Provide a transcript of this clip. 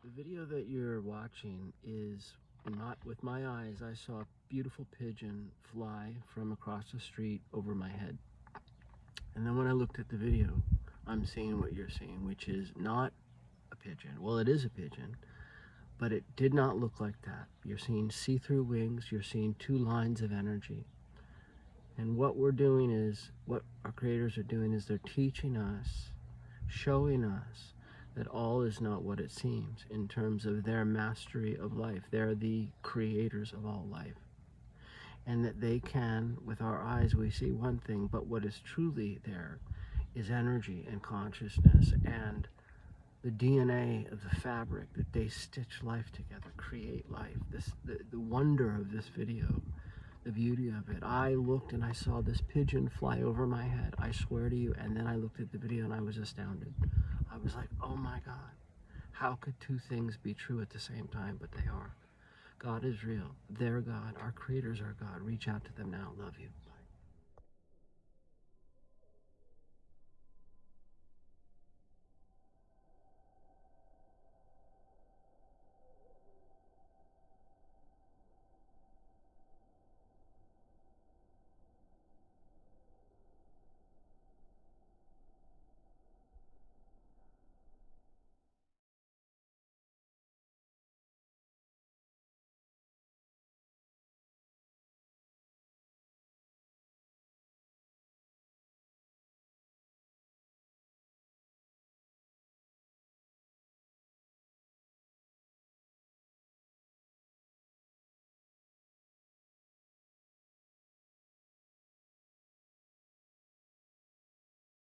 The video that you're watching is not with my eyes. I saw a beautiful pigeon fly from across the street over my head. And then when I looked at the video, I'm seeing what you're seeing, which is not a pigeon. Well, it is a pigeon, but it did not look like that. You're seeing see-through wings. You're seeing two lines of energy. And what we're doing is, what our creators are doing is they're teaching us, showing us that all is not what it seems in terms of their mastery of life. They're the creators of all life. And that they can, with our eyes, we see one thing, but what is truly there is energy and consciousness and the DNA of the fabric that they stitch life together, create life. The wonder of this video, the beauty of it. I looked and I saw this pigeon fly over my head, I swear to you, and then I looked at the video and I was astounded. I was like, oh my God, how could two things be true at the same time? But they are. God is real. They're God. Our creators are God. Reach out to them now. Love you.